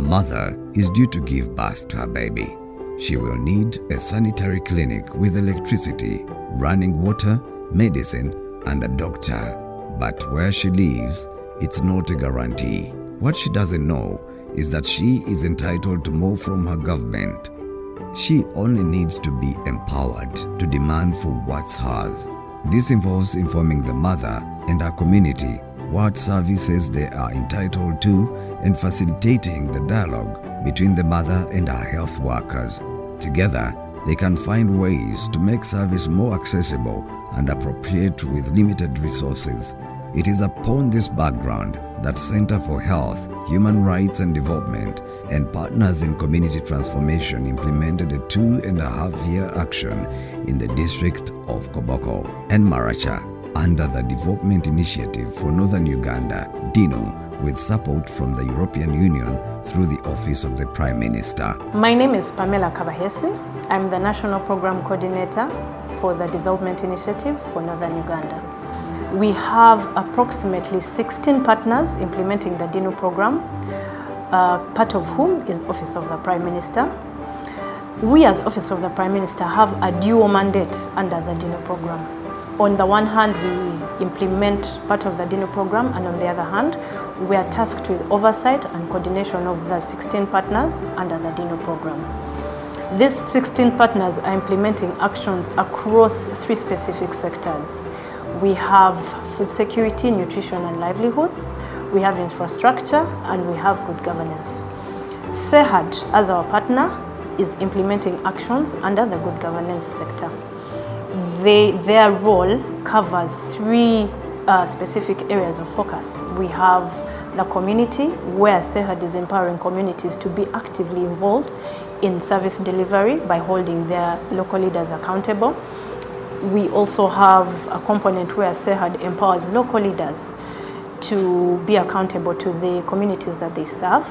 mother is due to give birth to her baby. She will need a sanitary clinic with electricity, running water, medicine, and a doctor. But where she lives, it's not a guarantee. What she doesn't know is that she is entitled to more from her government. She only needs to be empowered to demand for what's hers. This involves informing the mother and her community what services they are entitled to and facilitating the dialogue between the mother and her health workers. Together, they can find ways to make service more accessible and appropriate with limited resources. It is upon this background that Center for Health, Human Rights and Development and Partners in Community Transformation implemented a 2.5-year action in the district of Koboko and Maracha under the Development Initiative for Northern Uganda, DINU, with support from the European Union through the Office of the Prime Minister. My name is Pamela Kabahesi. I'm the National Program Coordinator for the Development Initiative for Northern Uganda. We have approximately 16 partners implementing the DINU program, part of whom is Office of the Prime Minister. We as Office of the Prime Minister have a dual mandate under the DINU program. On the one hand, we implement part of the DINU program, and on the other hand, we are tasked with oversight and coordination of the 16 partners under the DINU program. These 16 partners are implementing actions across 3 specific sectors. We have food security, nutrition and livelihoods, we have infrastructure, and we have good governance. CEHAD, as our partner, is implementing actions under the good governance sector. Their role covers 3 specific areas of focus. We have the community, where CEHAD is empowering communities to be actively involved in service delivery by holding their local leaders accountable. We also have a component where CEHAD empowers local leaders to be accountable to the communities that they serve.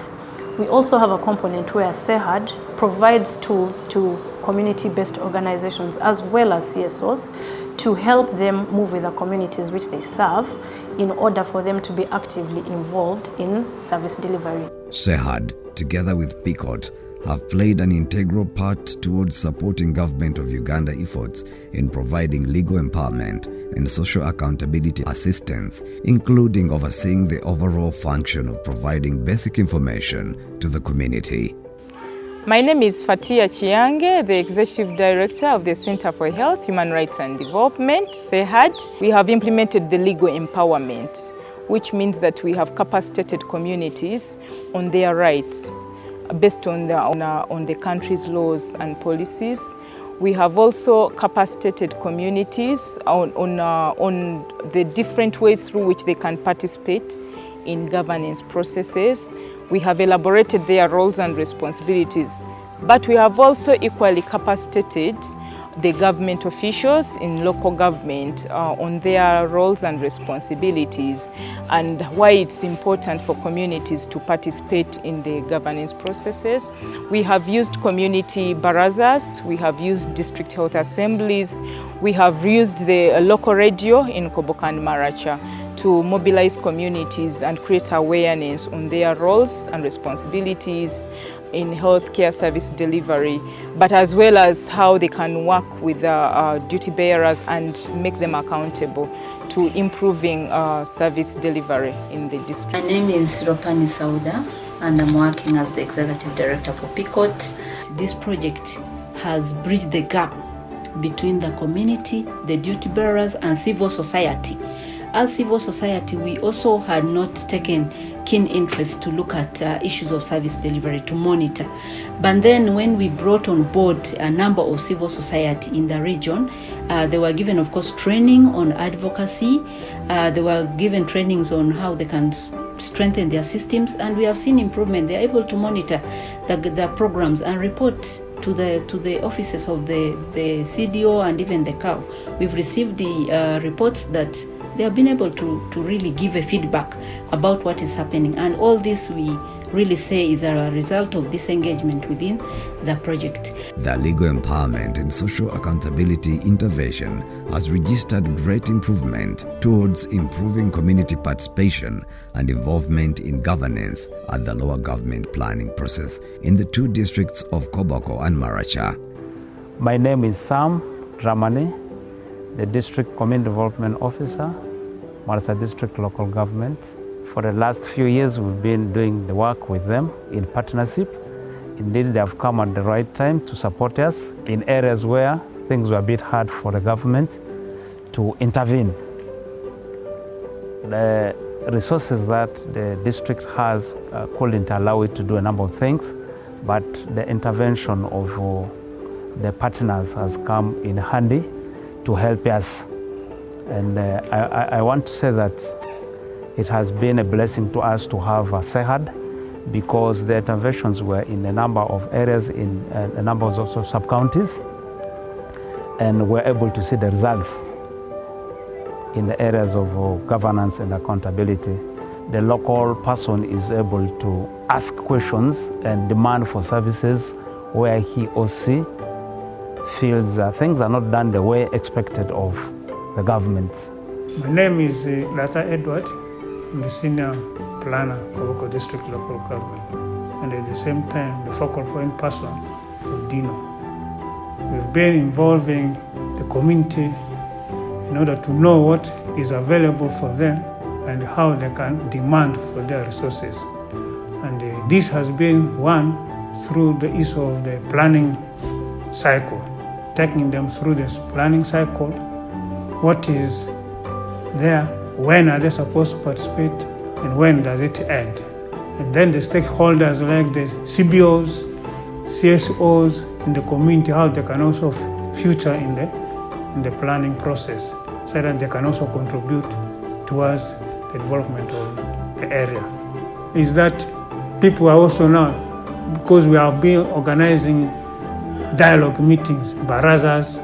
We also have a component where CEHAD provides tools to community-based organizations as well as CSOs to help them move with the communities which they serve in order for them to be actively involved in service delivery. CEHAD, together with PICOT, have played an integral part towards supporting Government of Uganda efforts in providing legal empowerment and social accountability assistance, including overseeing the overall function of providing basic information to the community. My name is Fatia Chiange, the Executive Director of the Center for Health, Human Rights and Development, CEHAD. We have implemented the legal empowerment, which means that we have capacitated communities on their rights based on the country's laws and policies. We have also capacitated communities on the different ways through which they can participate in governance processes. We have elaborated their roles and responsibilities, but we have also equally capacitated the government officials in local government on their roles and responsibilities and why it's important for communities to participate in the governance processes. We have used community barazas, we have used district health assemblies, we have used the local radio in Koboko and Maracha to mobilize communities and create awareness on their roles and responsibilities in healthcare service delivery, but as well as how they can work with duty bearers and make them accountable to improving service delivery in the district. My name is Ropani Sauda and I'm working as the Executive Director for PICOT. This project has bridged the gap between the community, the duty bearers and civil society. As civil society, we also had not taken keen interest to look at issues of service delivery, to monitor. But then when we brought on board a number of civil society in the region, they were given, of course, training on advocacy. They were given trainings on how they can strengthen their systems, and we have seen improvement. They are able to monitor the programs and report to the offices of the CDO and even the COW. We've received the reports that they have been able to really give a feedback about what is happening, and all this we really say is a result of this engagement within the project. The legal empowerment and social accountability intervention has registered great improvement towards improving community participation and involvement in governance at the lower government planning process in the two districts of Koboko and Maracha. My name is Sam Dramani, the District Community Development Officer, Maracha District Local Government. For the last few years, we've been doing the work with them in partnership. Indeed, they have come at the right time to support us in areas where things were a bit hard for the government to intervene. The resources that the district has couldn't allow it to do a number of things, but the intervention of the partners has come in handy to help us. And I want to say that it has been a blessing to us to have SEHAD, because the interventions were in a number of areas in a number of sub-counties, and we're able to see the results in the areas of governance and accountability. The local person is able to ask questions and demand for services where he or she feels things are not done the way expected of the government. My name is Dr. Edward. I'm the Senior Planner, Koboko District Local Government, and at the same time the focal point person for DINU. We've been involving the community in order to know what is available for them and how they can demand for their resources. And this has been one through the issue of the planning cycle, taking them through this planning cycle, what is there, when are they supposed to participate, and when does it end. And then the stakeholders like the CBOs, CSOs in the community, how they can also feature in the planning process, so that they can also contribute towards the development of the area. Is that people are also now, because we have been organizing dialogue meetings, barazas,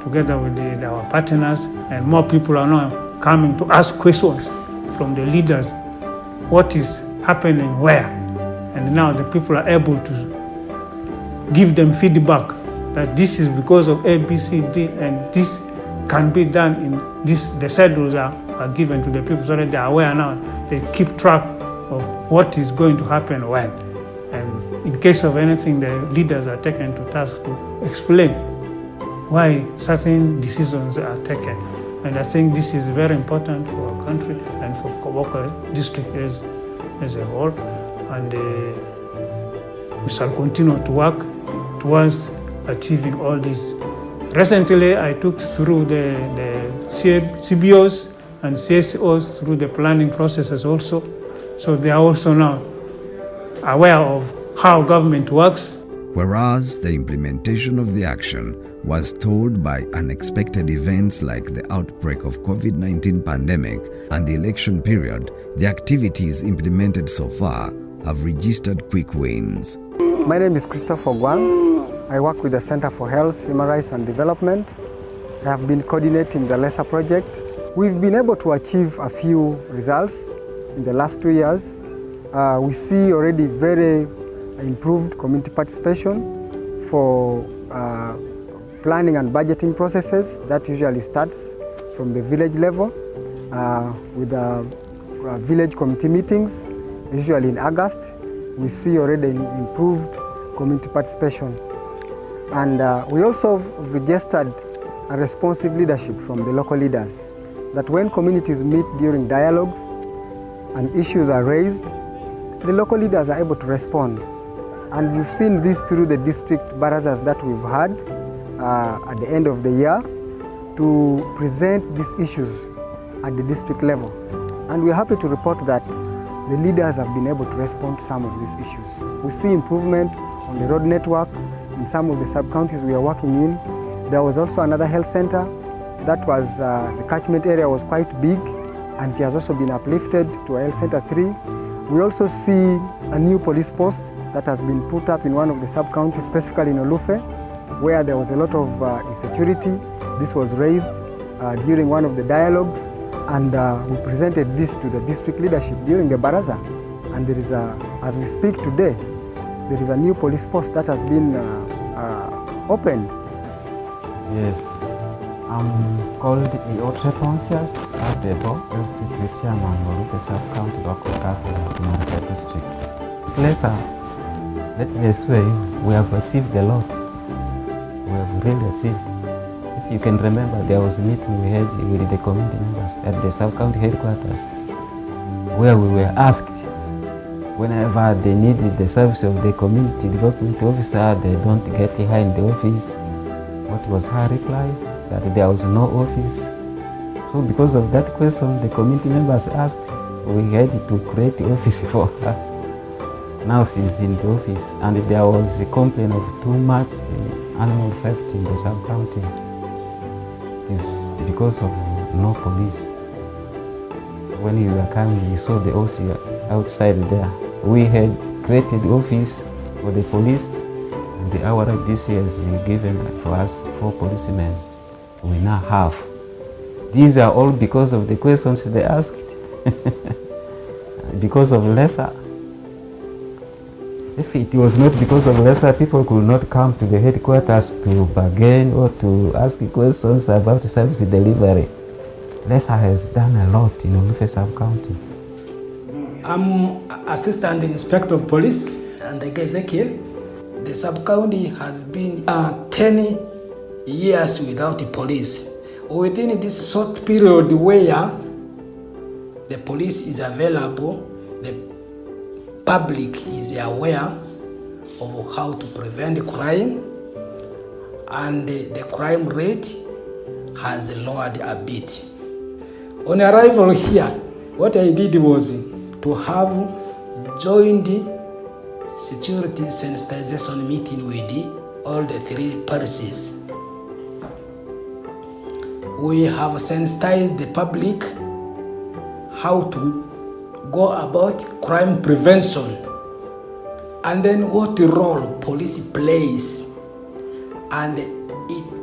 together with our partners, and more people are now coming to ask questions from the leaders, what is happening where. And now the people are able to give them feedback that this is because of A, B, C, D, and this can be done in this. The schedules are given to the people so that they are aware now. They keep track of what is going to happen when. And in case of anything, the leaders are taken to task to explain why certain decisions are taken. And I think this is very important for our country and for Koboko District as a whole. And we shall continue to work towards achieving all this. Recently, I took through the CBOs and CSOs through the planning processes also. So they are also now aware of how government works. Whereas the implementation of the action was stalled by unexpected events like the outbreak of COVID-19 pandemic and the election period, the activities implemented so far have registered quick wins. My name is Christopher Gwang. I work with the Center for Health, Human Rights and Development. I have been coordinating the DINU-LESA project. We've been able to achieve a few results in the last 2 years. We see already very improved community participation for planning and budgeting processes. That usually starts from the village level with village committee meetings, usually in August. We see already improved community participation. And we also registered a responsive leadership from the local leaders, that when communities meet during dialogues and issues are raised, the local leaders are able to respond. And we've seen this through the district barazas that we've had at the end of the year to present these issues at the district level. And we're happy to report that the leaders have been able to respond to some of these issues. We see improvement on the road network in some of the sub-counties we are working in. There was also another health center that was, the catchment area was quite big, and it has also been uplifted to a health center 3. We also see a new police post that has been put up in one of the sub-counties, specifically in Olufe, where there was a lot of insecurity. This was raised during one of the dialogues, and we presented this to the district leadership during the baraza, And there is as we speak today, there is a new police post that has been opened. Yes, I'm called Eotre Pontius Adebo, LCT Chairman of the Sub-County Local Government in Maracha District. LESA, let me assure you, we have achieved a lot. We have really achieved. If you can remember, there was a meeting we had with the community members at the Sub-County headquarters, where we were asked whenever they needed the service of the community development officer, they don't get here in the office. What was her reply? That there was no office. So because of that question, the community members asked, we had to create the office for her. Now she's in the office, and there was a complaint of too much animal theft in the sub-county. It is because of no police. So when you were coming, you saw the OC outside there. We had created the office for the police, and the hour this year is given for us 4 policemen. We now have. These are all because of the questions they asked, because of LESA. If it was not because of LESA, people could not come to the headquarters to bargain or to ask questions about service delivery. LESA has done a lot in Olufe Sub-County. I'm Assistant Inspector of Police and Ezekiel. The sub-county has been 10 years without the police. Within this short period where the police is available, the public is aware of how to prevent crime, and the crime rate has lowered a bit. On arrival here, what I did was to have joined security sensitization meeting with all the 3 parishes. We have sensitized the public how to go about crime prevention, and then what role police plays, and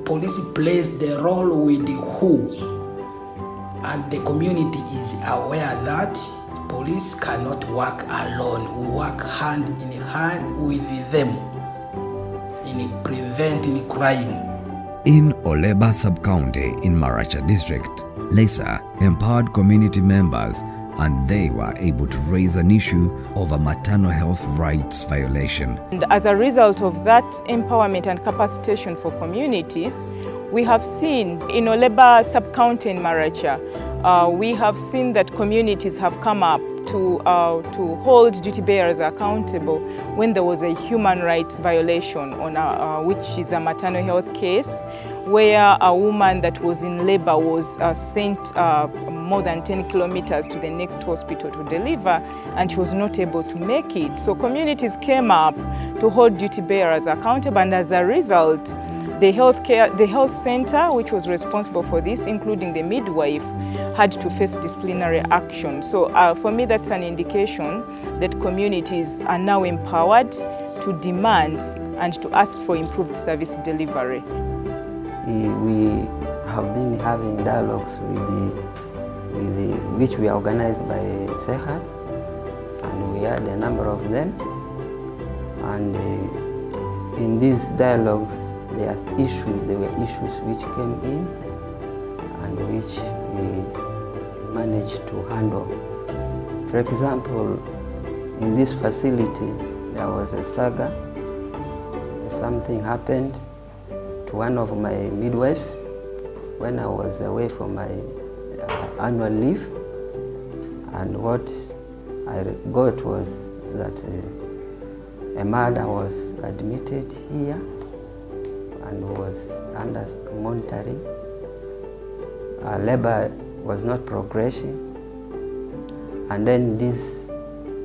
police plays the role with who, and the community is aware that police cannot work alone. We work hand in hand with them in preventing crime. In Oleba Sub-County in Maracha District, LESA empowered community members, and they were able to raise an issue of a maternal health rights violation. And as a result of that empowerment and capacitation for communities, we have seen in Oleba Sub-County in Maracha, we have seen that communities have come up to hold duty bearers accountable when there was a human rights violation on which is a maternal health case, where a woman that was in labor was sent more than 10 kilometers to the next hospital to deliver, and she was not able to make it. So communities came up to hold duty bearers accountable, and as a result, the health center, which was responsible for this, including the midwife, had to face disciplinary action. So for me, that's an indication that communities are now empowered to demand and to ask for improved service delivery. We have been having dialogues which we are organized by SEHA, and we had a number of them. And in these dialogues, there were issues which came in and which we managed to handle. For example, in this facility, there was a saga. Something happened to one of my midwives when I was away from my annual leave, and what I got was that a mother was admitted here and was under monitoring. Labor was not progressing, and then these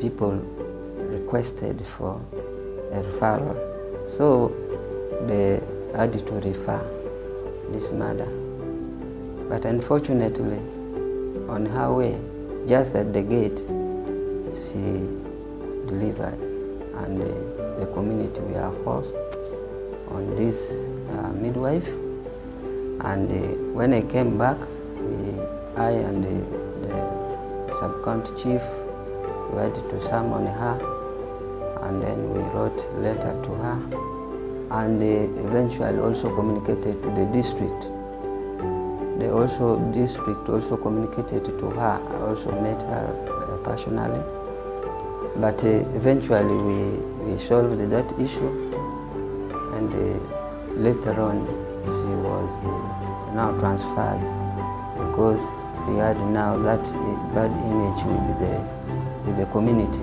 people requested for a referral. So they had to refer this mother. But unfortunately, on her way, just at the gate, she delivered, and the community were forced on this midwife. And when I came back, I and the sub-county chief we had to summon her, and then we wrote a letter to her, and eventually also communicated to the district. The district also communicated to her. I also met her personally, but eventually we solved that issue, and later on she was now transferred because she had now that bad image with the community.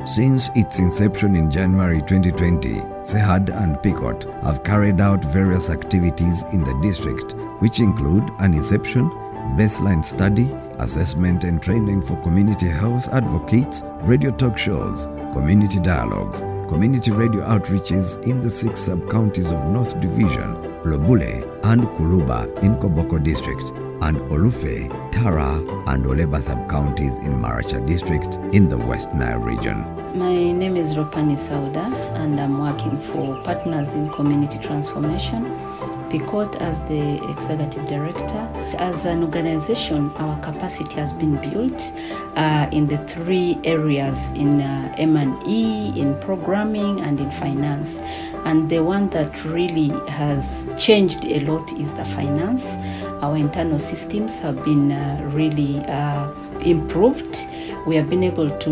Since its inception in January 2020, SEHAD and PICOT have carried out various activities in the district, which include an inception, baseline study, assessment and training for community health advocates, radio talk shows, community dialogues, community radio outreaches in the 6 sub-counties of North Division, Lobule and Kuluba in Koboko District, and Olufe, Tara and Oleba sub-counties in Maracha District in the West Nile region. My name is Ropani Sauda, and I'm working for Partners in Community Transformation, PICOT as the Executive Director. As an organization, our capacity has been built in the 3 areas, in M&E, in programming and in finance. And the one that really has changed a lot is the finance. Our internal systems have been really improved. We have been able to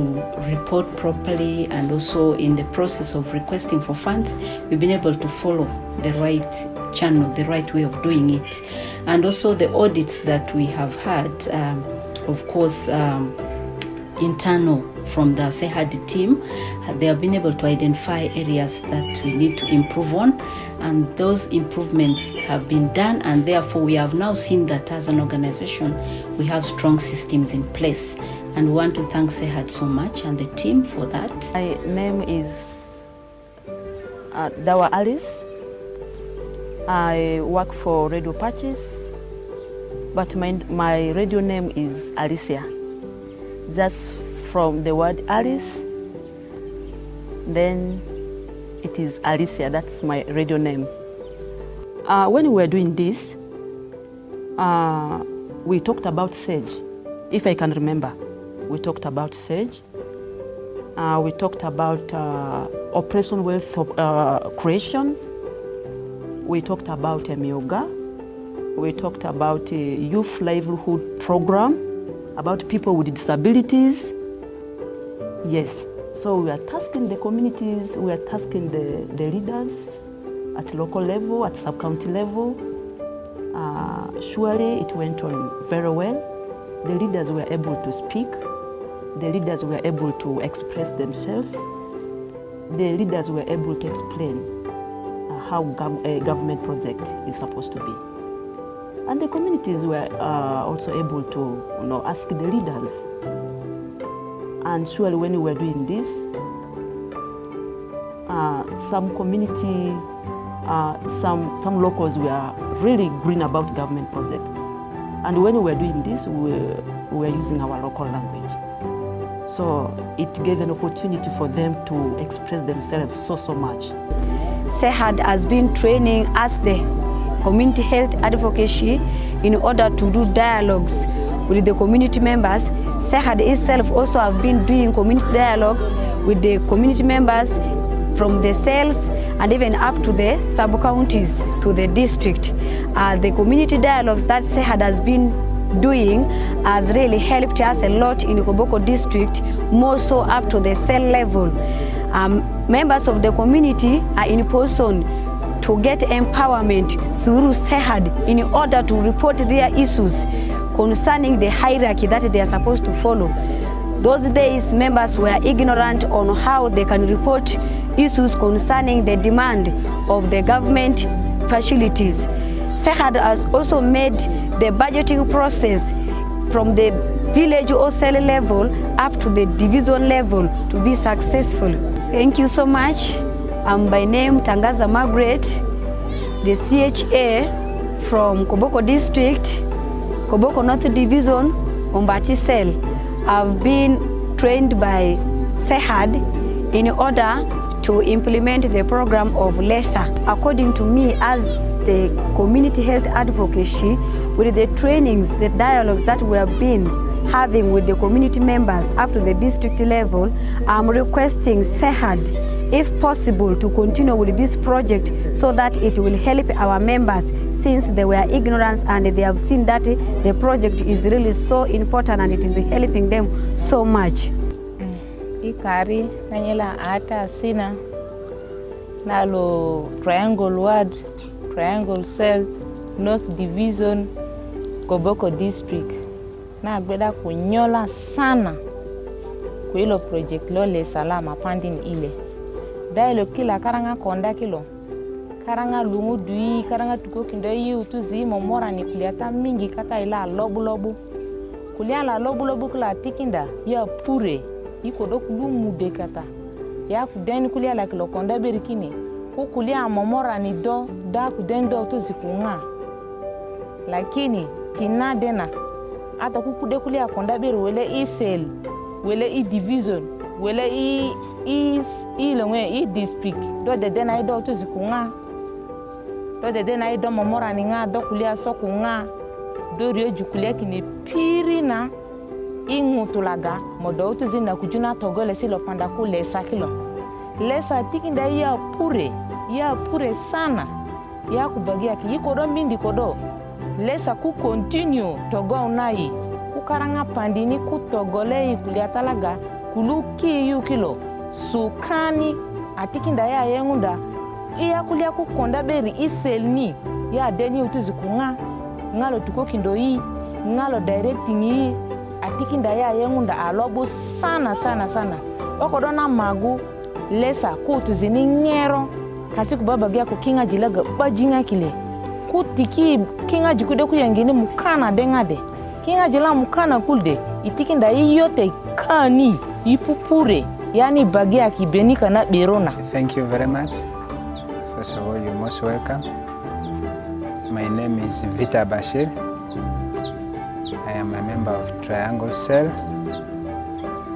report properly, and also in the process of requesting for funds, we've been able to follow the right channel, the right way of doing it. And also the audits that we have had, of course, internal from the SEHAD team, they have been able to identify areas that we need to improve on, and those improvements have been done, and therefore we have now seen that as an organization we have strong systems in place, and we want to thank SEHAD so much and the team for that. My name is Dawa Alice. I work for Radio Patches, but my radio name is Alicia. Just from the word Alice, then it is Alicia. That's my radio name. When we were doing this, we talked about SAGE, if I can remember. We talked about SAGE. We talked about Operation Wealth Creation. We talked about Myoga. We talked about a youth livelihood program, about people with disabilities. Yes, so we are tasking the communities, we are tasking the leaders at local level, at sub-county level. Surely it went on very well. The leaders were able to speak. The leaders were able to express themselves. The leaders were able to explain how a government project is supposed to be. And the communities were also able to ask the leaders. And surely when we were doing this, some community, some locals were really green about government projects. And when we were doing this, we were using our local language. So it gave an opportunity for them to express themselves so much. SEHAD has been training as the community health advocacy in order to do dialogues with the community members. SEHAD itself also have been doing community dialogues with the community members from the cells and even up to the sub-counties to the district. The community dialogues that SEHAD has been doing has really helped us a lot in the Koboko district, more so up to the cell level. Members of the community are in person to get empowerment through SEHAD in order to report their issues concerning the hierarchy that they are supposed to follow. Those days, members were ignorant on how they can report issues concerning the demand of the government facilities. SEHAD has also made the budgeting process from the village or cell level up to the division level to be successful. Thank you so much. I'm by name Tangaza Margaret, the CHA from Koboko District, Koboko North Division, Ombati Cell. I've been trained by SEHAD in order to implement the program of LESA. According to me, as the community health advocacy, with the trainings, the dialogues that we have been having with the community members up to the district level, I'm requesting SEHAD, if possible, to continue with this project so that it will help our members, since they were ignorant and they have seen that the project is really so important and it is helping them so much. Ikari nanyela ata sina nalo Triangle Ward, Triangle Cell, North Division, Koboko District. Na agbeda kunyola sana kwa hilo project lole salama pandin ile. Dailo kila karanga konda kilo. Karanga lungu dui, karanga tuko kindo yi utuzi momora ni kuliata mingi kata ila lobu. Kulia la lobu kula tikinda ya pure. Iko do kulumu de kata. Ya kudeni kulia la kilo konda berikini. Kulia momora ni do, da kudeni do utuzi kunga. Lakini tina dena. Ata kukude kulia konda beru wele e-cell, wele e-division, wele e-district. Do de dena ido utuzi kunga. Do de dena ido momora ni nga do kulia so kunga. Do rio jukulia kini piri na ingutulaga modo utuzi na kujuna togole silo panda ku lesa kilo. Lesa tikinda ya pure sana. Ya kubagia ki yikodo mindi kodo. Lesa ku continue togo unai. Ku karanga pandini ku togole kulia talaga kuluki yu kilo. Sukani atikinda ya yengunda. Iya kulia ku konda beri iselni. Ya deni utuzi kunga. Ngalo tuko kindo yi. Ngalo directing yi. Atikinda ya yengunda alobu sana. Okodona magu lesa kutuzi ni ngero. Kasi kubabagia kukinga jilaga bajinga kile. Kutiki kinga jikude kuyengini mukana dengade. Kinga jila mukana kulde. Itikinda yote kani ipupure. Yani bagia kibenika na berona. Thank you very much. First of all, you're most welcome. My name is Vita Bashir. I am a member of Triangle Cell,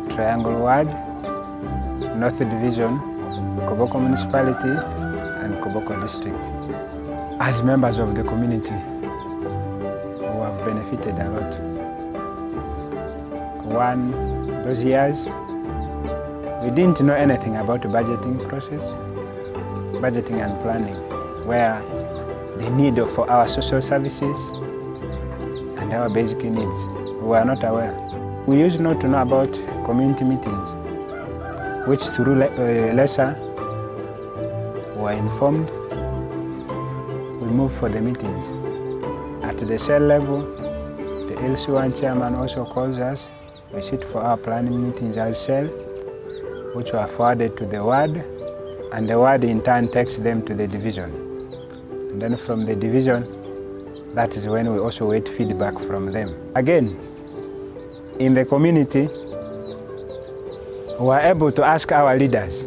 Triangle Ward, North Division, Koboko Municipality, and Koboko District. As members of the community who have benefited a lot. Those years, we didn't know anything about the budgeting process, budgeting and planning, where the need for our social services and our basic needs, we were not aware. We used not to know about community meetings, which through LESA were informed. We moved for the meetings. At the cell level, the LC1 chairman also calls us. We sit for our planning meetings as cell, which were forwarded to the ward, and the ward in turn takes them to the division. And then from the division, that is when we also wait feedback from them. Again, in the community, we were able to ask our leaders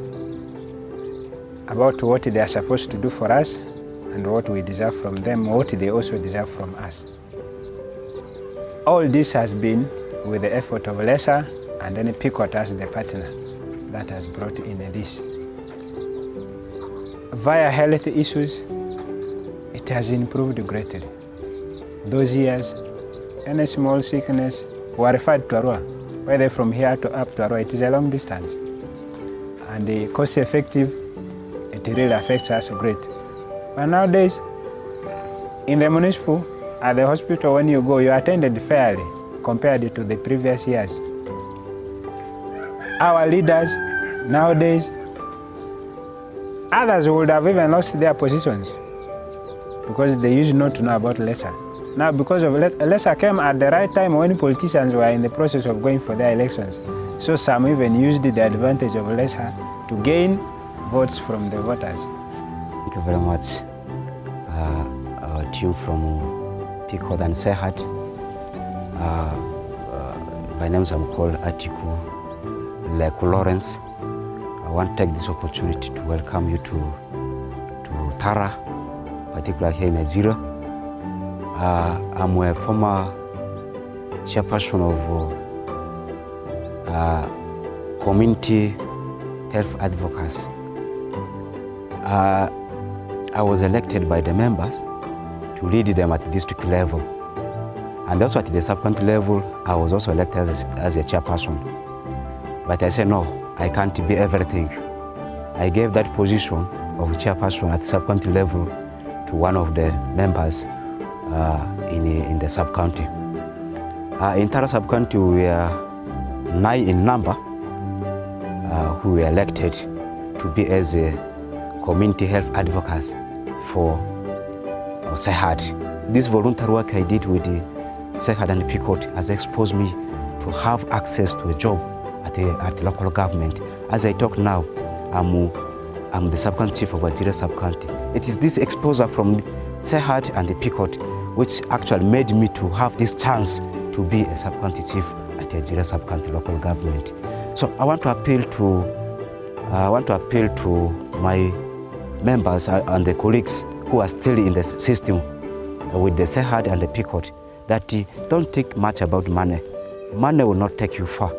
about what they are supposed to do for us and what we deserve from them, what they also deserve from us. All this has been with the effort of LESA and then PICOT as the partner that has brought in this. Via health issues, it has improved greatly. Those years, any small sickness were referred to Arua. Whether from here to up to Arua, it is a long distance. And the cost effective, it really affects us great. But nowadays, in the municipal, at the hospital, when you go, you are attended fairly compared to the previous years. Our leaders nowadays, others would have even lost their positions because they used not to know about LESA. Now, because of LESA came at the right time when politicians were in the process of going for their elections. So some even used the advantage of LESA to gain votes from the voters. Thank you very much. Our team from PICOT and SEHAD. My name is called Atiku Leku Lawrence. I want to take this opportunity to welcome you to Tara, particularly here in Nigeria. I'm a former chairperson of community health advocacy. I was elected by the members to lead them at the district level. And also at the sub-county level, I was also elected as a chairperson. But I said, no, I can't be everything. I gave that position of chairperson at sub-county level to one of the members in the sub-county. In Tara sub-county, we are 9 in number who were elected to be as a community health advocates for SEHAD. This voluntary work I did with the SEHAD and PICOT has exposed me to have access to a job at the local government. As I talk now, I'm the sub-county chief of Wajir sub-county. It is this exposure from SEHAD and the PICOT which actually made me to have this chance to be a sub-county chief at Wajir sub-county local government. So I want to appeal to my members and the colleagues who are still in the system with the SEHAD and the PICOT that don't think much about money. Money will not take you far.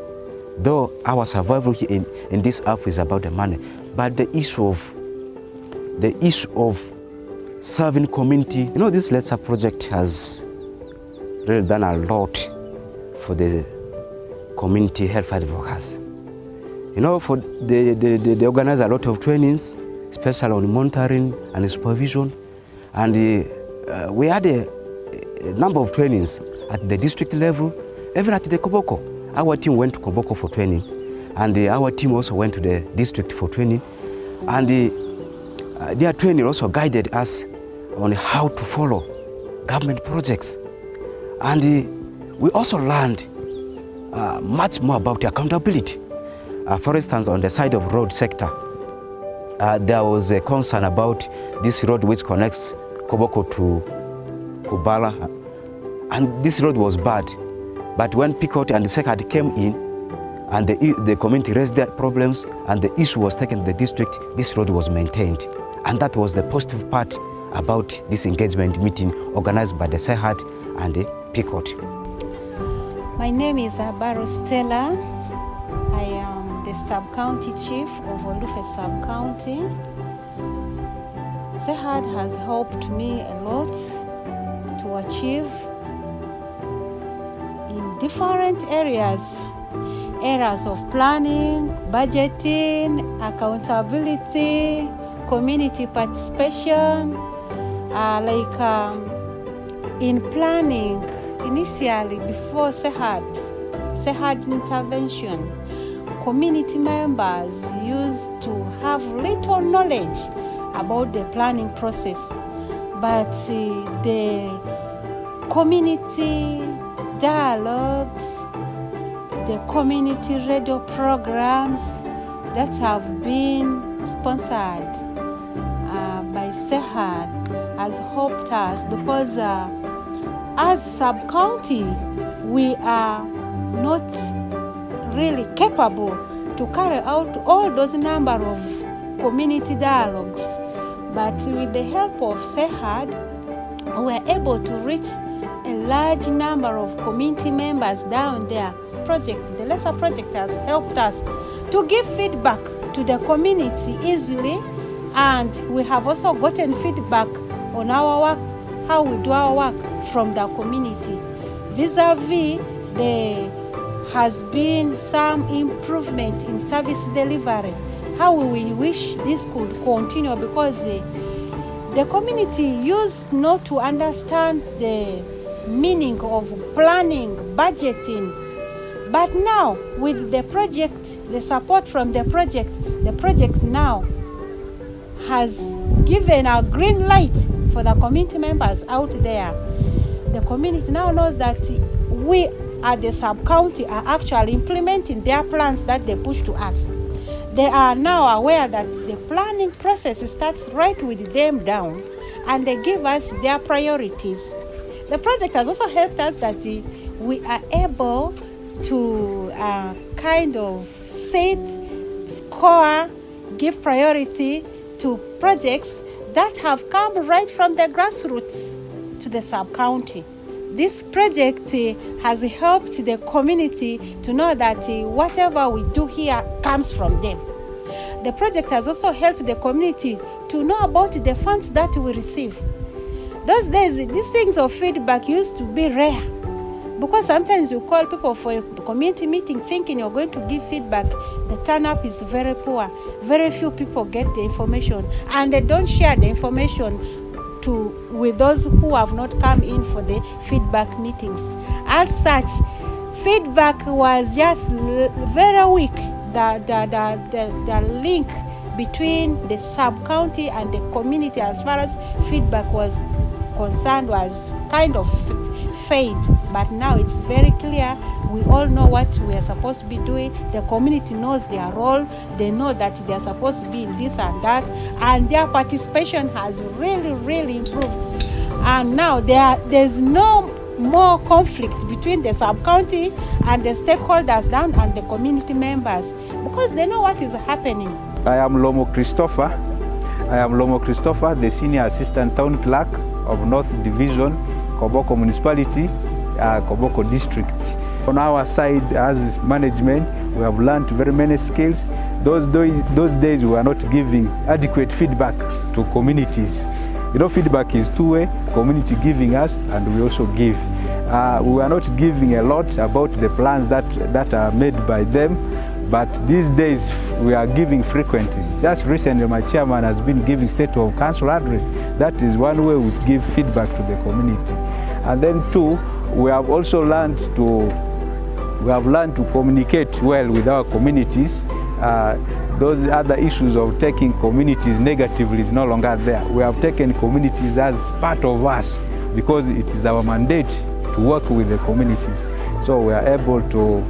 Though our survival in this earth is about the money, but the issue of serving community, this LESA project has really done a lot for the community health advocates. For they organize a lot of trainings, especially on monitoring and supervision, and we had a number of trainings at the district level, even at the Koboko. Our team went to Koboko for training, and our team also went to the district for training, and their training also guided us on how to follow government projects. And we also learned much more about accountability. For instance, on the side of road sector, there was a concern about this road which connects Koboko to Kubala, and this road was bad. But when PICOT and the SEHAD came in and the community raised their problems and the issue was taken to the district, this road was maintained. And that was the positive part about this engagement meeting organized by the SEHAD and the PICOT. My name is Abaro Stella. I am the sub-county chief of Olufe sub-county. SEHAD has helped me a lot to achieve in different areas of planning, budgeting, accountability, community participation, in planning. Initially, before SEHAD intervention, community members used to have little knowledge about the planning process, but the community dialogues, the community radio programs that have been sponsored by SEHAD has helped us, because as sub-county we are not really capable to carry out all those number of community dialogues, but with the help of SEHAD we are able to reach a large number of community members down there. The LESA project has helped us to give feedback to the community easily, and we have also gotten feedback on our work, how we do our work from the community. Vis-a-vis, there has been some improvement in service delivery. How we wish this could continue, because the community used not to understand the meaning of planning, budgeting. But now, with the project, the support from the project now has given a green light for the community members out there. The community now knows that we at the sub-county are actually implementing their plans that they push to us. They are now aware that the planning process starts right with them down, and they give us their priorities. The project has also helped us that we are able to kind of set, score, give priority to projects that have come right from the grassroots to the sub-county. This project has helped the community to know that whatever we do here comes from them. The project has also helped the community to know about the funds that we receive. Those days, these things of feedback used to be rare. Because sometimes you call people for a community meeting thinking you're going to give feedback. The turn-up is very poor. Very few people get the information, and they don't share the information with those who have not come in for the feedback meetings. As such, feedback was just very weak. The link between the sub-county and the community as far as feedback was concerned was kind of faint, but now it's very clear. We all know what we are supposed to be doing. The community knows their role. They know that they are supposed to be in this and that, and their participation has really, really improved. And now there's no more conflict between the sub-county and the stakeholders down and the community members, because they know what is happening. I am Lomo Christopher. The Senior Assistant Town Clerk of North Division, Koboko Municipality, Koboko District. On our side as management, we have learned very many skills. Those days we were not giving adequate feedback to communities. You know, feedback is two-way, community giving us and we also give. We are not giving a lot about the plans that are made by them, but these days we are giving frequently. Just recently my chairman has been giving State of Council address. That is one way we give feedback to the community. And then two, we have also learned to communicate well with our communities. Those other issues of taking communities negatively is no longer there. We have taken communities as part of us because it is our mandate to work with the communities. So we are able to,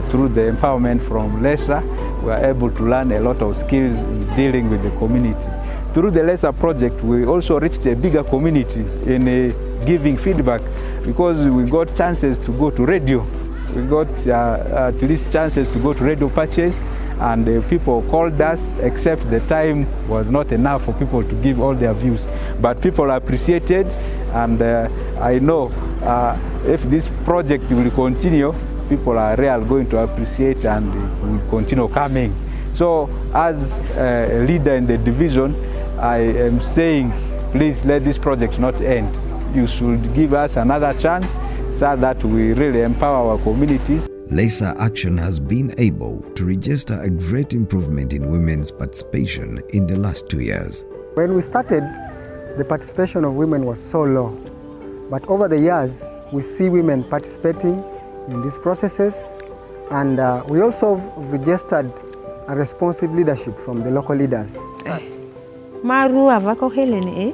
through the empowerment from LESA, we are able to learn a lot of skills in dealing with the community. Through the LESA project, we also reached a bigger community in giving feedback because we got chances to go to radio. We got at least chances to go to radio patches, and people called us, except the time was not enough for people to give all their views. But people appreciated, and I know if this project will continue, people are really going to appreciate and will continue coming. So as a leader in the division, I am saying, please let this project not end. You should give us another chance so that we really empower our communities. LESA Action has been able to register a great improvement in women's participation in the last 2 years. When we started, the participation of women was so low. But over the years, we see women participating in these processes, and we also registered a responsive leadership from the local leaders. Maru avako helene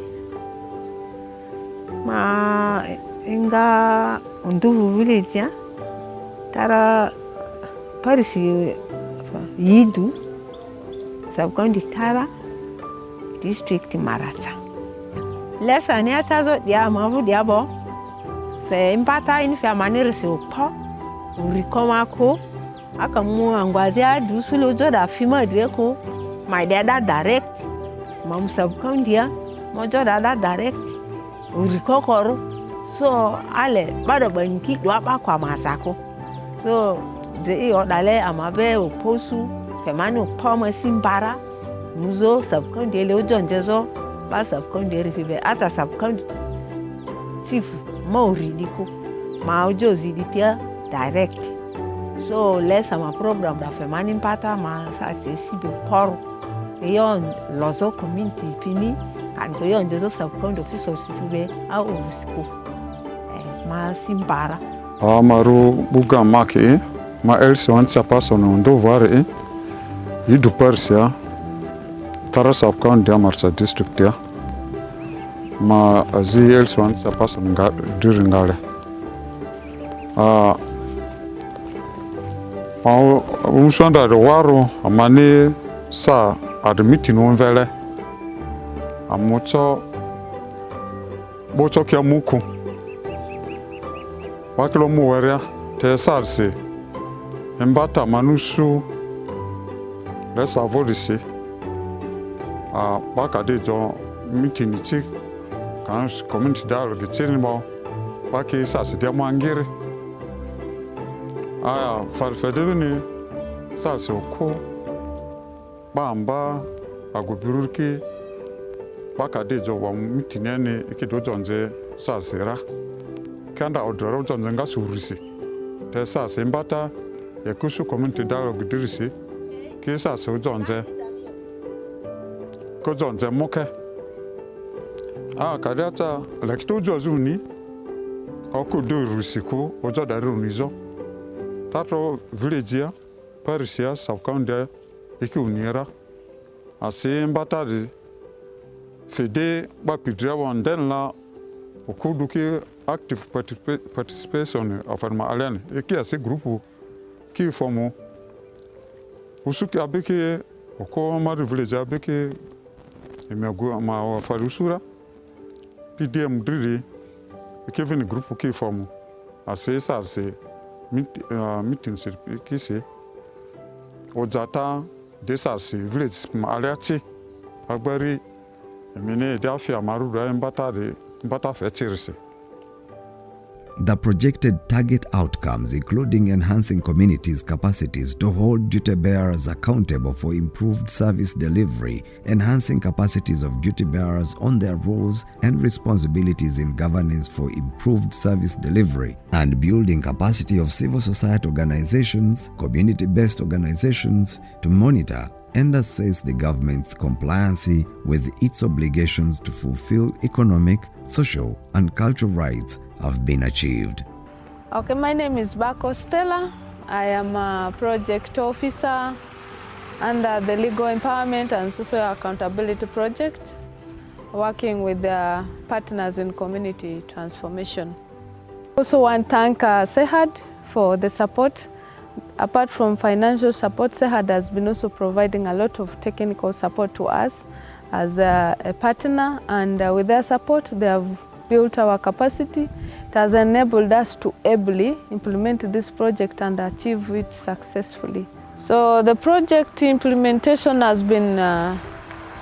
ma inga unduvu village ya tara parisi yidu sub-county Tara district Maracha. LESA ni atazo dia mavu diabo fe impata ini fe manere se opo urikoma ko aka mu angwazi adu sulo joda fima direko my dada direct mam sub-county ya mo joda direct urikokoro so ale bado banki do apa kwa masako so de odale amabe oposu fe mani opo mo simbara muzo sub-county le ojonjezo ba sub-county rifibe ata sub-county chief Mauri diko ma ojozi ditia direct so LESA ma program da femani mpata ma sa se sibe por yon lozo community pini and ko yon jezo sub-county officials rifibe a orusko ma simbara maru buga make ma else wan chapaso no ndo vare yidu persia Tara sub-county Amarsa district ya ma azi else wan chapaso during ngale unsonda de waro amani sa admiti no vele amocho bocho kya muku wakilo muweria te sarse embata manusu LESA vodisi baka de jo meeting chi kan community dialogue chini mo baki sarse dia mangire farfedeni sarse ko bamba agobiruki baka de jo wa meeting ne ikido jonje sarse ra kanda odoro zonzenga surisi tesa sembata yakusu community dialogue dirisi kisa so zonze ko zonze moke kadata lekto jozuni oku do rusiku ojo daru nizo tato village Parisia Sub-County iki unira ase mbata de fede ba pidra wan den la okudu ki active participation of ma alene iki ase groupe ki formo usuki abeke oko ma village abeke emego ma farusura PDM driri iki vini groupe ki formo ase sarse meeting sir ki se Ojata desarsi village ma aliati agbari emene dafia maruda mbata fetirisi. The projected target outcomes, including enhancing communities' capacities to hold duty bearers accountable for improved service delivery, enhancing capacities of duty bearers on their roles and responsibilities in governance for improved service delivery, and building capacity of civil society organizations, community-based organizations to monitor and assess the government's compliance with its obligations to fulfill economic, social, and cultural rights have been achieved. Okay, my name is Bako Stella. I am a project officer under the Legal Empowerment and Social Accountability Project, working with the partners in community transformation. Also want to thank SEHAD for the support. Apart from financial support, SEHAD has been also providing a lot of technical support to us as a partner, and with their support they have built our capacity. It has enabled us to ably implement this project and achieve it successfully. So the project implementation has been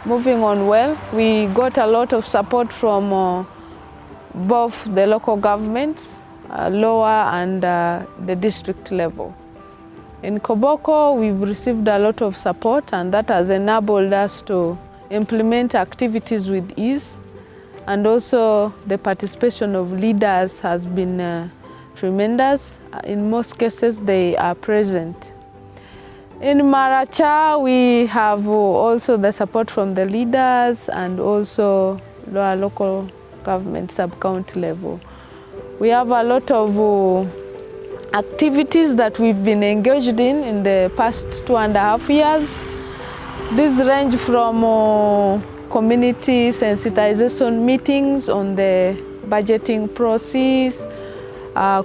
moving on well. We got a lot of support from both the local governments, lower and the district level. In Koboko, we've received a lot of support, and that has enabled us to implement activities with ease. And also the participation of leaders has been tremendous. In most cases, they are present. In Maracha, we have also the support from the leaders and also lower local government sub-county level. We have a lot of activities that we've been engaged in the past 2.5 years. These range from community sensitization meetings on the budgeting process,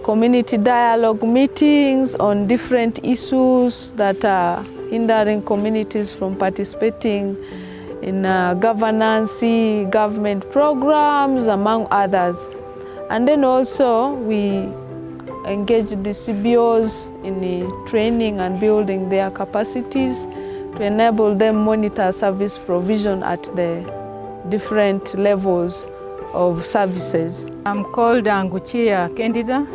community dialogue meetings on different issues that are hindering communities from participating in governance, government programs, among others. And then also we engage the CBOs in the training and building their capacities to enable them monitor service provision at the different levels of services. I'm called Anguchia Kendida.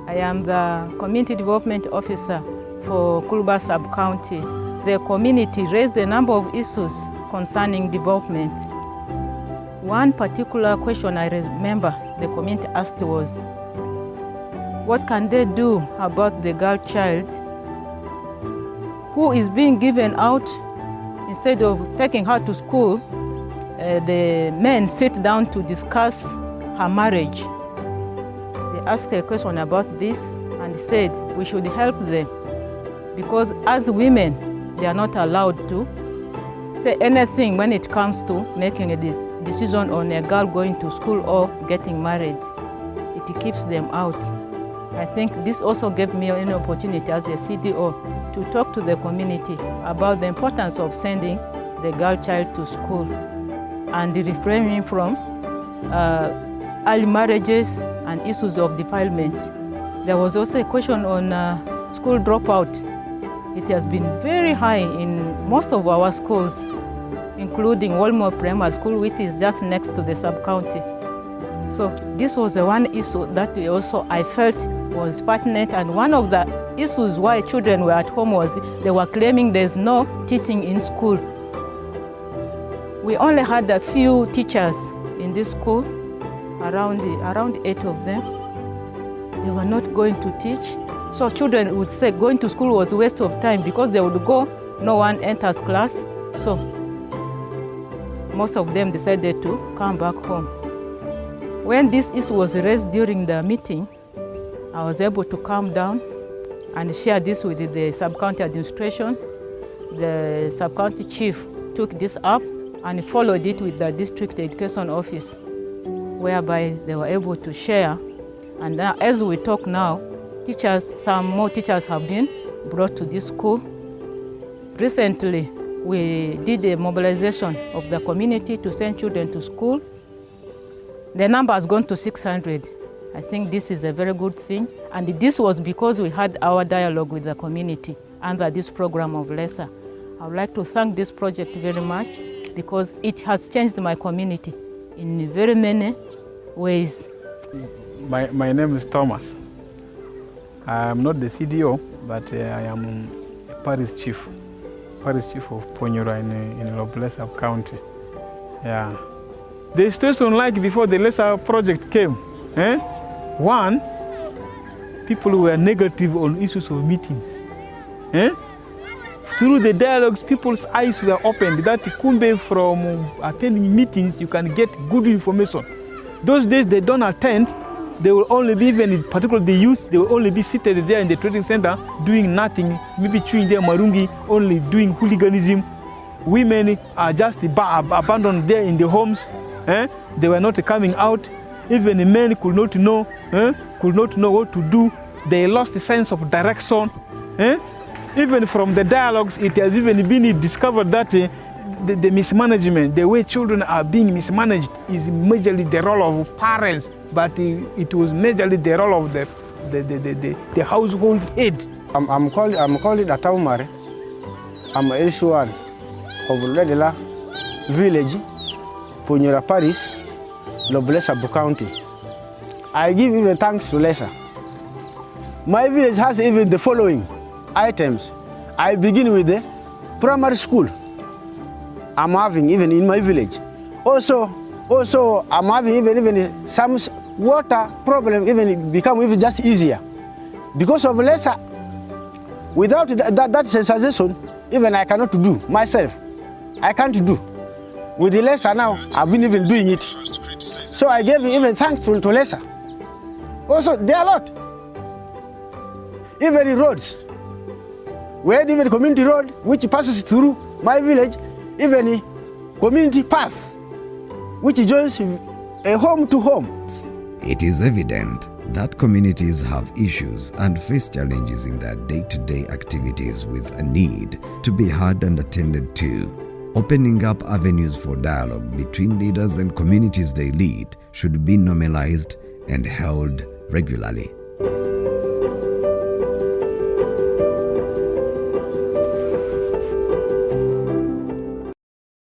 I am the Community Development Officer for Kuluba Sub-County. The community raised a number of issues concerning development. One particular question I remember the community asked was, what can they do about the girl child who is being given out? Instead of taking her to school, the men sit down to discuss her marriage. They asked a question about this and said we should help them because as women, they are not allowed to say anything when it comes to making a decision on a girl going to school or getting married. It keeps them out. I think this also gave me an opportunity as a CDO to talk to the community about the importance of sending the girl child to school and refraining from early marriages and issues of defilement. There was also a question on school dropout. It has been very high in most of our schools, including Walmore Primary School, which is just next to the sub-county. So this was the one issue that also I felt was pertinent, and one of the issues why children were at home was they were claiming there's no teaching in school. We only had a few teachers in this school, around 8 of them, they were not going to teach. So children would say going to school was a waste of time because they would go, no one enters class. So most of them decided to come back home. When this issue was raised during the meeting, I was able to calm down and share this with the sub-county administration. The sub-county chief took this up and followed it with the district education office, whereby they were able to share. And now, as we talk now, some more teachers have been brought to this school. Recently, we did a mobilization of the community to send children to school. The number has gone to 600. I think this is a very good thing. And this was because we had our dialogue with the community under this program of LESA. I would like to thank this project very much because it has changed my community in very many ways. My name is Thomas. I am not the CDO, but I am a parish chief of Ponyura in Loblesa County. Yeah. The situation like before the LESA project came, one, people were negative on issues of meetings. Through the dialogues, people's eyes were opened that kumbe from attending meetings, you can get good information. Those days they don't attend, they will only be, even particularly the youth, they will only be seated there in the training center doing nothing, maybe chewing their marungi, only doing hooliganism. Women are just abandoned there in the homes. They were not coming out. Even the men could not know what to do. They lost the sense of direction. Even from the dialogues, it has even been discovered that the mismanagement, the way children are being mismanaged, is majorly the role of parents, but it was majorly the role of the household head. I'm called Ataumare. I'm LC1 of Ledela Village, Ponyura Parish, Loblesa County. I give even thanks to LESA. My village has even the following items. I begin with the primary school I'm having even in my village. Also I'm having even some water problem even become even just easier. Because of LESA, without that sensation, even I cannot do myself. I can't do. With the LESA now, I've been even doing it. So I gave even thanks to LESA. Also, there are a lot. Even roads. We had even community road which passes through my village, even a community path which joins a home to home. It is evident that communities have issues and face challenges in their day-to-day activities with a need to be heard and attended to. Opening up avenues for dialogue between leaders and communities they lead should be normalized and held regularly.